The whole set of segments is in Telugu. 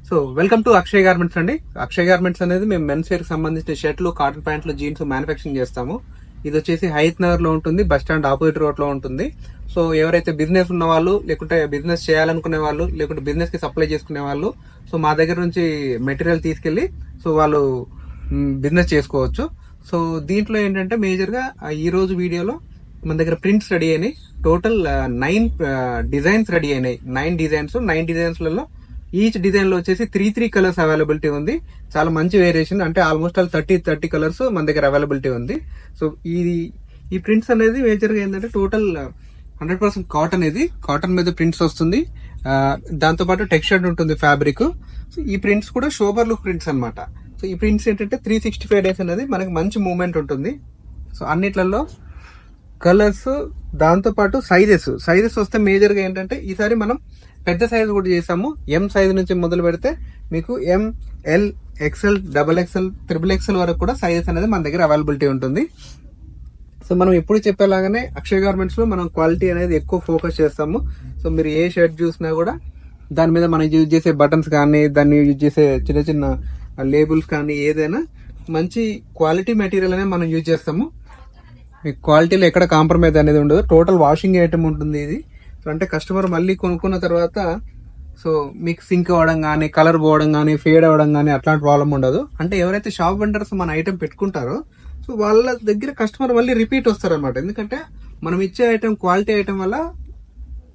So welcome to Akshay garments అండి. అక్షయ్ గార్మెంట్స్ అనేది మేము మెన్స్ వేర్ కి సంబంధించిన షర్ట్లు, కాటన్ ప్యాంట్లు, జీన్స్ మ్యానుఫ్యాక్చరింగ్ చేస్తాము. ఇది వచ్చేసి హైత్ నగర్ లో ఉంటుంది, బస్ స్టాండ్ ఆపోజిట్ రోడ్ లో ఉంటుంది. సో ఎవరైతే బిజినెస్ ఉన్న వాళ్ళు, లేకుంటే బిజినెస్ చేయాలనుకునే వాళ్ళు, లేకుంటే బిజినెస్ కి సప్లై చేసుకునే వాళ్ళు, సో మా దగ్గర నుంచి మెటీరియల్ తీసుకెళ్లి సో వాళ్ళు బిజినెస్ చేసుకోవచ్చు. సో దీంట్లో ఏంటంటే మేజర్ గా ఈ రోజు వీడియోలో మన దగ్గర ప్రింట్స్ రెడీ అయినాయి. టోటల్ 9 డిజైన్స్ రెడీ అయినాయి. 9 డిజైన్స్ లలో ఈచ్ డిజైన్ లో వచ్చేసి 3 కలర్స్ అవైలబిలిటీ ఉంది. చాలా మంచి వేరియేషన్, అంటే ఆల్మోస్ట్ ఆల్ 30 కలర్స్ మన దగ్గర అవైలబిలిటీ ఉంది. సో ఈ ప్రింట్స్ అనేది మేజర్ గా ఏంటంటే టోటల్ 100% కాటన్. ఇది కాటన్ మీద ప్రింట్స్ వస్తుంది. దాంతో పాటు టెక్స్చర్డ్ ఉంటుంది ఫ్యాబ్రిక్. సో ఈ ప్రింట్స్ కూడా షోబర్ లుక్ ప్రింట్స్ అన్నమాట. సో ఈ ప్రింట్స్ ఏంటంటే 365 డేస్ అనేది మనకి మంచి మూవ్మెంట్ ఉంటుంది. సో అన్నిట్లలో కలర్స్, దాంతో పాటు సైజెస్ వస్తే మేజర్ గా ఏంటంటే ఈసారి మనం పెద్ద సైజ్ కూడా చేసాము. ఎం సైజ్ నుంచి మొదలు పెడితే మీకు ఎం, ఎల్, ఎక్స్ఎల్, XXL, XXL వరకు కూడా సైజెస్ అనేది మన దగ్గర అవైలబిలిటీ ఉంటుంది. సో మనం ఎప్పుడు చెప్పేలాగానే అక్షయ్ గార్మెంట్స్ లో మనం క్వాలిటీ అనేది ఎక్కువ ఫోకస్ చేస్తాము. సో మీరు ఏ షర్ట్ చూసినా కూడా దాని మీద మనం యూజ్ చేసే బటన్స్ కానీ, దాన్ని యూజ్ చేసే చిన్న చిన్న లేబుల్స్ కానీ, ఏదైనా మంచి క్వాలిటీ మెటీరియల్ అనేది మనం యూజ్ చేస్తాము. మీకు క్వాలిటీలో ఎక్కడ కాంప్రమైజ్ అనేది ఉండదు. టోటల్ వాషింగ్ ఐటమ్ ఉంటుంది ఇది. సో అంటే కస్టమర్ మళ్ళీ కొనుక్కున్న తర్వాత సో మీకు సింక్ అవ్వడం కానీ, కలర్ పోవడం కానీ, ఫేడ్ అవ్వడం కానీ అట్లాంటి ప్రాబ్లం ఉండదు. అంటే ఎవరైతే షాప్ వెండర్స్ మన ఐటమ్ పెట్టుకుంటారో సో వాళ్ళ దగ్గర కస్టమర్ మళ్ళీ రిపీట్ వస్తారనమాట. ఎందుకంటే మనం ఇచ్చే ఐటమ్ క్వాలిటీ ఐటమ్ వల్ల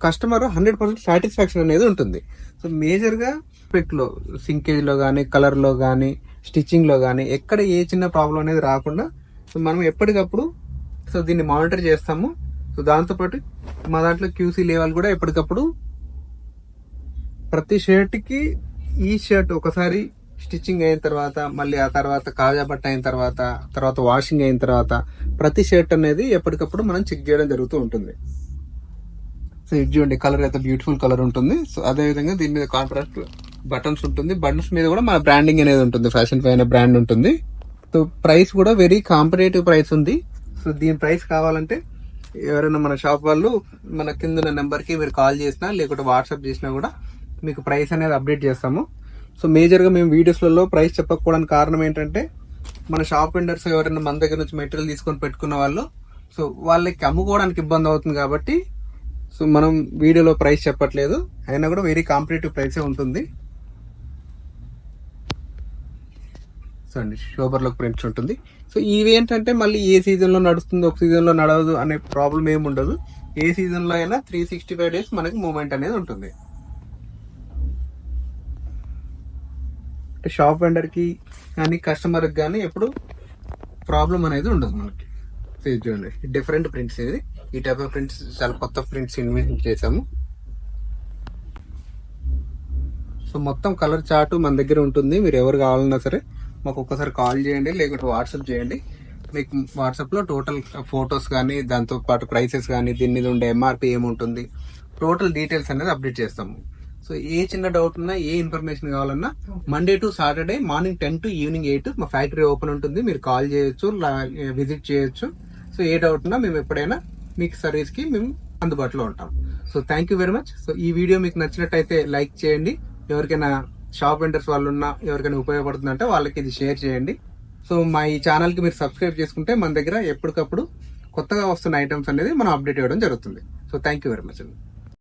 కస్టమర్ 100% సాటిస్ఫాక్షన్ అనేది ఉంటుంది. సో మేజర్ గా లో సింకేజ్ లో కానీ, కలర్ లో కానీ, స్టిచ్చింగ్ లో కానీ ఎక్కడ ఏ చిన్న ప్రాబ్లం అనేది రాకుండా సో మనం ఎప్పటికప్పుడు సో దీన్ని మానిటర్ చేస్తాము. సో దాంతోపాటు మా దాంట్లో క్యూసీ లెవెల్ కూడా ఎప్పటికప్పుడు ప్రతి షర్ట్ కి ఈ షర్ట్ ఒకసారి స్టిచ్చింగ్ అయిన తర్వాత, మళ్ళీ ఆ తర్వాత కాజా బట్ట అయిన తర్వాత వాషింగ్ అయిన తర్వాత ప్రతి షర్ట్ అనేది ఎప్పటికప్పుడు మనం చెక్ చేయడం జరుగుతూ ఉంటుంది. సో ఇది చూడండి, కలర్ అయితే బ్యూటిఫుల్ కలర్ ఉంటుంది. సో అదే విధంగా దీని మీద కాంట్రాస్ట్ బటన్స్ ఉంటుంది. బటన్స్ మీద కూడా మన బ్రాండింగ్ అనేది ఉంటుంది, ఫ్యాషన్ ఫై అనే బ్రాండ్ ఉంటుంది. సో ప్రైస్ కూడా వెరీ కాంపిటేటివ్ ప్రైస్ ఉంది. సో దీని ప్రైస్ కావాలంటే ఎవరైనా మన షాప్ వాళ్ళు మన కింద నెంబర్ కి మీరు కాల్ చేసినా, లేకుంటే వాట్సాప్ చేసినా కూడా మీకు ప్రైస్ అనేది అప్డేట్ చేస్తాము. సో మేజర్ గా మేము వీడియోస్లలో ప్రైస్ చెప్పకపోవడానికి కారణం ఏంటంటే మన షాప్ వెండర్స్ ఎవరైనా మన దగ్గర నుంచి మెటీరియల్ తీసుకొని పెట్టుకున్న వాళ్ళు సో వాళ్ళకి అమ్ముకోవడానికి ఇబ్బంది అవుతుంది కాబట్టి సో మనం వీడియోలో ప్రైస్ చెప్పట్లేదు. అయినా కూడా వెరీ కాంపిటేటివ్ ప్రైసే ఉంటుంది. సో అండి, షోబర్ లో ప్రింట్స్ ఉంటుంది. సో ఇవి ఏంటంటే మళ్ళీ ఏ సీజన్ లో నడుస్తుంది, ఒక సీజన్ లో నడవదు అనే ప్రాబ్లం ఏమి ఉండదు. ఏ సీజన్ లో అయినా 365 డేస్ మనకి మూవ్మెంట్ అనేది ఉంటుంది. అంటే షాప్ వెండర్ కి కానీ, కస్టమర్ కి కానీ ఎప్పుడు ప్రాబ్లం అనేది ఉండదు మనకి. చూడండి, డిఫరెంట్ ప్రింట్స్. ఇది ఈ టైప్ ఆఫ్ ప్రింట్స్ చాలా కొత్త ప్రింట్స్ ఇన్వెంట్ చేసాము. సో మొత్తం కలర్ చార్ట్ మన దగ్గర ఉంటుంది. మీరు ఎవరు కావాలన్నా సరే మాకు ఒక్కసారి కాల్ చేయండి, లేకుంటే వాట్సాప్ చేయండి. మీకు వాట్సాప్ లో టోటల్ ఫొటోస్ కానీ, దాంతో పాటు ప్రైసెస్ కానీ, దీని మీద ఉండే ఎంఆర్పి ఏముంటుంది, టోటల్ డీటెయిల్స్ అనేది అప్డేట్ చేస్తాము. సో ఏ చిన్న డౌట్ ఉన్నా, ఏ ఇన్ఫర్మేషన్ కావాలన్నా Monday to Saturday morning 10 to evening 8 మా ఫ్యాక్టరీ ఓపెన్ ఉంటుంది. మీరు కాల్ చేయొచ్చు, విజిట్ చేయొచ్చు. సో ఏ డౌట్ ఉన్నా మేము ఎప్పుడైనా మీకు సర్వీస్ కి మేము అందుబాటులో ఉంటాం. So thank you very much. So ఈ వీడియో మీకు నచ్చినట్టయితే లైక్ చేయండి. ఎవరికైనా షాప్ వెండర్స్ వాళ్ళు ఉన్నా, ఎవరికైనా ఉపయోగపడుతుందంటే వాళ్ళకి ఇది షేర్ చేయండి. సో మా ఈ ఛానల్ కి మీరు సబ్స్క్రైబ్ చేసుకుంటే మన దగ్గర ఎప్పటికప్పుడు కొత్తగా వస్తున్న ఐటమ్స్ అనేది మనం అప్డేట్ ఇవ్వడం జరుగుతుంది. So thank you very much అండి.